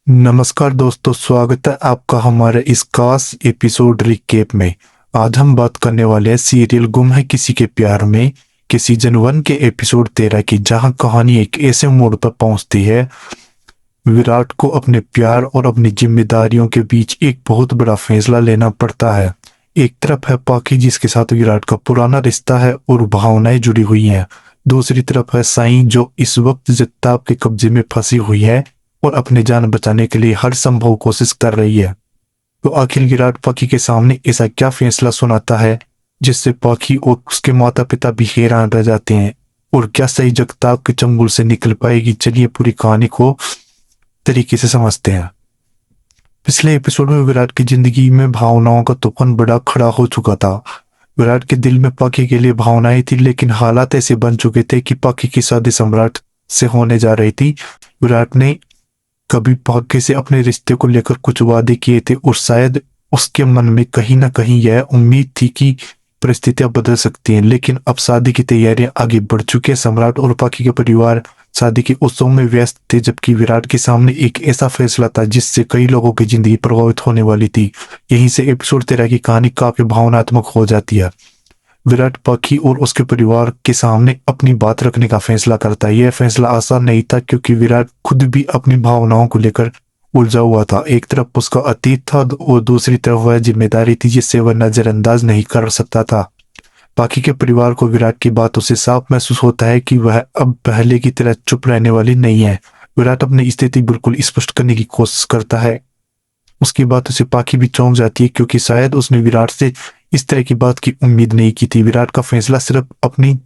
नमस्कार दोस्तों, स्वागत है आपका हमारे इस खास एपिसोड रिकेप में। आज हम बात करने वाले हैं सीरियल गुम है किसी के प्यार में के सीजन 1 के एपिसोड 13 की, जहां कहानी एक ऐसे मोड़ पर पहुंचती है। विराट को अपने प्यार और अपनी जिम्मेदारियों के बीच एक बहुत बड़ा फैसला लेना पड़ता है। एक तरफ है पाखी, जिसके साथ विराट का पुराना रिश्ता है और भावनाएं जुड़ी हुई हैं। दूसरी तरफ है साईं, जो इस वक्त जत्ताब के कब्जे में फंसी हुई है और अपनी जान बचाने के लिए हर संभव कोशिश कर रही है। तो आखिर विराट पाखी के सामने ऐसा क्या फैसला सुनाता है जिससे पाखी और उसके माता पिता भी हैरान रह जाते हैं, और क्या सही जगताप के चंगुल से निकल पाएगी? चलिए पूरी कहानी को तरीके से समझते हैं। पिछले एपिसोड में विराट की जिंदगी में भावनाओं का तूफान बड़ा खड़ा हो चुका था। विराट के दिल में पाखी के लिए भावनाएं थी, लेकिन हालात ऐसे बन चुके थे कि पाखी की शादी सम्राट से होने जा रही थी। विराट ने कभी पाखी से अपने रिश्ते को लेकर कुछ वादे किए थे, और शायद उसके मन में कहीं ना कहीं यह उम्मीद थी कि परिस्थितियां बदल सकती हैं। लेकिन अब शादी की तैयारियां आगे बढ़ चुकी है। सम्राट और पाखी के परिवार शादी के उत्सव में व्यस्त थे, जबकि विराट के सामने एक ऐसा फैसला था जिससे कई लोगों की जिंदगी प्रभावित होने वाली थी। यहीं से एपिसोड 13 की कहानी काफी भावनात्मक हो जाती है। विराट पाखी और उसके परिवार के सामने अपनी बात रखने का फैसला करता है। यह फैसला आसान नहीं था, क्योंकि विराट खुद भी अपनी भावनाओं को लेकर उलझा हुआ था। एक तरफ उसका अतीत था और दूसरी तरफ वह जिम्मेदारी थी जिससे वह नजरअंदाज नहीं कर सकता था। पाखी के परिवार को विराट की बातों से साफ महसूस होता है कि वह अब पहले की तरह चुप रहने वाली नहीं है। विराट अपनी स्थिति बिल्कुल स्पष्ट करने की कोशिश करता है। उसकी बातों से पाखी भी चौंक जाती है, क्योंकि शायद उसने विराट से इस तरह की बात की उम्मीद नहीं की थी। विराट का फैसला सिर्फ अपनी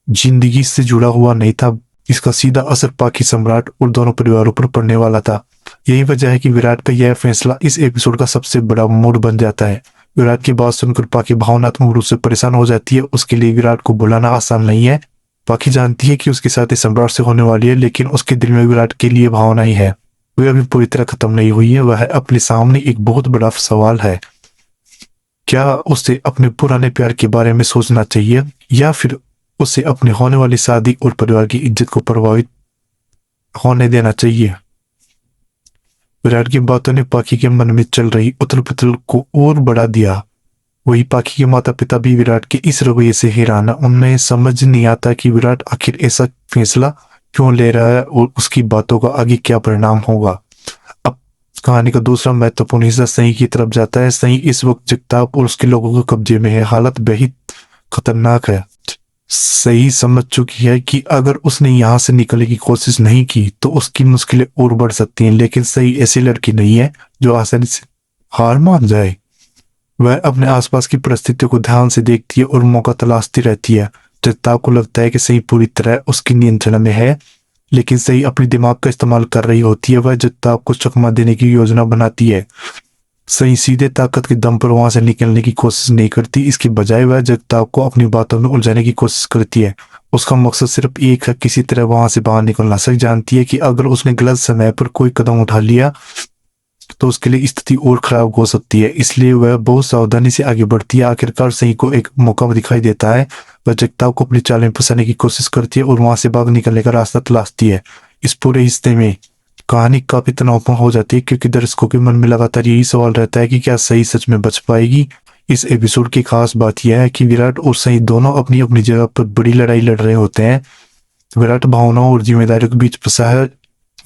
जिंदगी से जुड़ा हुआ नहीं था, इसका सीधा असर पाखी, सम्राट और दोनों परिवारों पर पड़ने वाला था। यही वजह है कि विराट का यह फैसला इस एपिसोड का सबसे बड़ा मोड़ बन जाता है। विराट की बात सुनकर पाखी भावनात्मक रूप से परेशान हो जाती है। उसके लिए विराट को बुलाना आसान नहीं है। पाखी जानती है कि उसकी शादी सम्राट से होने वाली है, लेकिन उसके दिल में विराट के लिए भावना ही है। वह अभी पूरी तरह खत्म नहीं हुई है। वह अपने सामने एक बहुत बड़ा सवाल है। क्या उसे अपने पुराने प्यार के बारे में सोचना चाहिए, या फिर उसे अपने होने वाली शादी और परिवार की इज्जत को प्रभावित होने देना चाहिए? विराट की बातों ने पाखी के मन में चल रही उथल पुथल को और बढ़ा दिया। वही पाखी के माता पिता भी विराट के इस रवैये से हैरान है। उन्हें समझ नहीं आता कि विराट आखिर ऐसा फैसला क्यों ले रहा है और उसकी बातों का आगे क्या परिणाम होगा। अब कहानी का दूसरा महत्वपूर्ण हिस्सा सही की तरफ जाता है। सही इस वक्त जगताप और उसके लोगों के कब्जे में है। हालत बेहद खतरनाक है। सही समझ चुकी है कि अगर उसने यहाँ से निकलने की कोशिश नहीं की तो उसकी मुश्किलें और बढ़ सकती हैं। लेकिन सही ऐसी लड़की नहीं है जो आसानी से हार मान जाए। वह अपने आसपास की परिस्थितियों को ध्यान से देखती है और मौका तलाशती रहती है। जगताप को लगता है कि सही पूरी तरह उसकी नियंत्रण में है, लेकिन सही अपने दिमाग का इस्तेमाल कर रही होती है। वह जगताप को चकमा देने की योजना बनाती है। सही सीधे ताकत के दम पर वहां से निकलने की कोशिश नहीं करती। इसके बजाय वह जगताप को अपनी बातों में उलझाने की कोशिश करती है। उसका मकसद सिर्फ एक है, किसी तरह वहां से बाहर निकलना। सही जानती है कि अगर उसने गलत समय पर कोई कदम उठा लिया तो उसके लिए स्थिति और खराब हो सकती है। इसलिए वह बहुत सावधानी से आगे बढ़ती है। आखिरकार सही को एक मौका दिखाई देता है। वह जगताप को अपनी चाल में फंसाने की कोशिश करती है और वहां से भाग निकलने का रास्ता तलाशती है। इस पूरे हिस्से में कहानी काफी तनावपूर्ण हो जाती है, क्योंकि दर्शकों के मन में लगातार यही सवाल रहता है कि क्या सही सच में बच पाएगी। इस एपिसोड की खास बात यह है कि विराट और सही दोनों अपनी अपनी जगह पर बड़ी लड़ाई लड़ रहे होते हैं। विराट भावनाओं और जिम्मेदारियों के बीच फंसा है,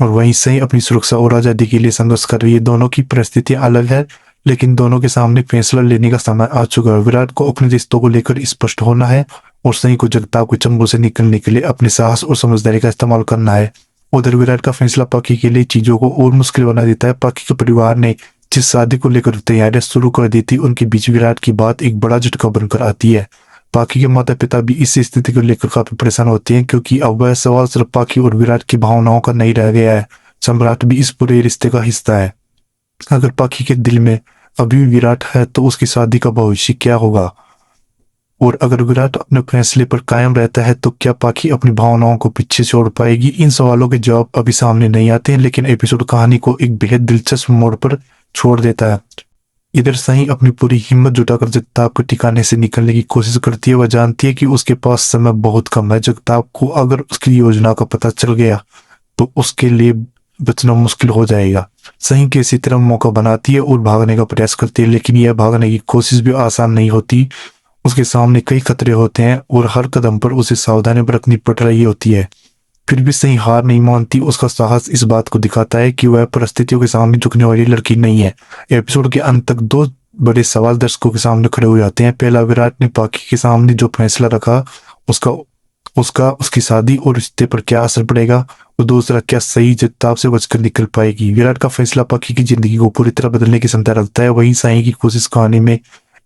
और वहीं सही अपनी सुरक्षा और आजादी के लिए संघर्ष कर रही है। दोनों की परिस्थितियां अलग है, लेकिन दोनों के सामने फैसला लेने का समय आ चुका है। विराट को अपने रिश्तों को लेकर स्पष्ट होना है, और सही को जगताप के चंगुल से निकलने के लिए अपने साहस और समझदारी का इस्तेमाल करना है। उधर विराट का फैसला पाखी के लिए चीजों को और मुश्किल बना देता है। पाखी के परिवार ने जिस शादी को लेकर तैयारियां शुरू कर दी थी, उनके बीच विराट की बात एक बड़ा झटका बनकर आती है। पाखी के माता पिता भी इस स्थिति को लेकर काफी परेशान होते हैं, क्योंकि अब वह सवाल सिर्फ पाखी और विराट की भावनाओं का नहीं रह गया है। सम्राट भी इस पूरे रिश्ते का हिस्सा है। अगर पाखी के दिल में अभी भी विराट है तो उसकी शादी का भविष्य क्या होगा, और अगर विराट अपने फैसले पर कायम रहता है तो क्या पाखी अपनी भावनाओं को पीछे छोड़ पाएगी? इन सवालों के जवाब अभी सामने नहीं आते हैं, लेकिन एपिसोड कहानी को एक बेहद दिलचस्प मोड़ पर छोड़ देता है। इधर सही अपनी पूरी हिम्मत जुटाकर जगताप के ठिकाने से निकलने की कोशिश करती है। वह जानती है कि उसके पास समय बहुत कम है। जगताप को अगर उसकी योजना का पता चल गया तो उसके लिए बचना मुश्किल हो जाएगा। सही किसी तरह मौका बनाती है और भागने का प्रयास करती है, लेकिन यह भागने की कोशिश भी आसान नहीं होती। उसके सामने कई खतरे होते हैं और हर कदम पर उसे सावधानी बरतनी पड़ रही होती है। फिर भी सही हार नहीं मानती। उसका साहस इस बात को दिखाता है कि वह परिस्थितियों के सामने झुकने वाली लड़की नहीं है। एपिसोड के अंत तक दो बड़े सवाल दर्शकों के सामने खड़े हो जाते हैं। पहला, विराट ने पाकी के सामने जो फैसला रखा, उसका उसका उसकी शादी और रिश्ते पर क्या असर पड़ेगा। और दूसरा, क्या सही जिद्दाब से बचकर निकल पाएगी। विराट का फैसला पाकी की जिंदगी को पूरी तरह बदलने की क्षमता रखता है, वहीं सही की कोशिश कहानी में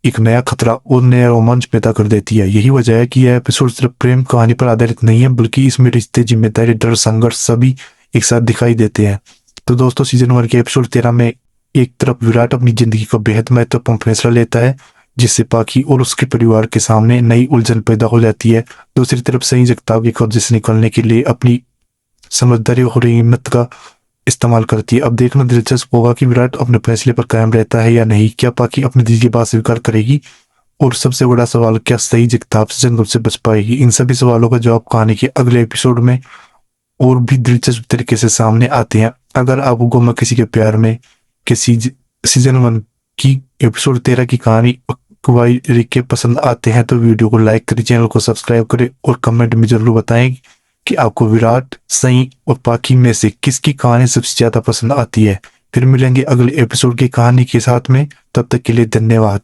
एक नया खतरा और नया रोमांच पैदा कर देती है। यही वजह है कि यह एपिसोड सिर्फ प्रेम कहानी पर आधारित नहीं है, बल्कि इसमें रिश्ते, जिम्मेदारी, डर, संघर्ष सभी एक साथ दिखाई देते हैं। तो दोस्तों, सीजन 1 के एपिसोड 13 में एक तरफ विराट अपनी जिंदगी का बेहद महत्वपूर्ण फैसला लेता है, जिससे पाकी और उसके परिवार के सामने नई उलझन पैदा हो जाती है। दूसरी तरफ सही जगताप के कब्जे से निकलने के लिए अपनी समझदारी और हिम्मत का इस्तेमाल करती है। अब देखना दिलचस्प होगा कि विराट अपने फैसले पर कायम रहता है या नहीं। क्या पाकी अपने दिल की बात स्वीकार करेगी? और सबसे बड़ा सवाल, क्या सही जगताप से जंगल से बच पाएगी? इन सभी सवालों का जवाब कहानी के अगले एपिसोड में और भी दिलचस्प तरीके से सामने आते हैं। अगर आपको गुम है किसी के प्यार में के सीजन 1 की एपिसोड 13 की कहानी के पसंद आते हैं तो वीडियो को लाइक करें, चैनल को सब्सक्राइब करें और कमेंट में जरूर बताएं कि आपको विराट, सई और पाकी में से किसकी कहानी सबसे ज्यादा पसंद आती है। फिर मिलेंगे अगले एपिसोड की कहानी के साथ में, तब तक के लिए धन्यवाद।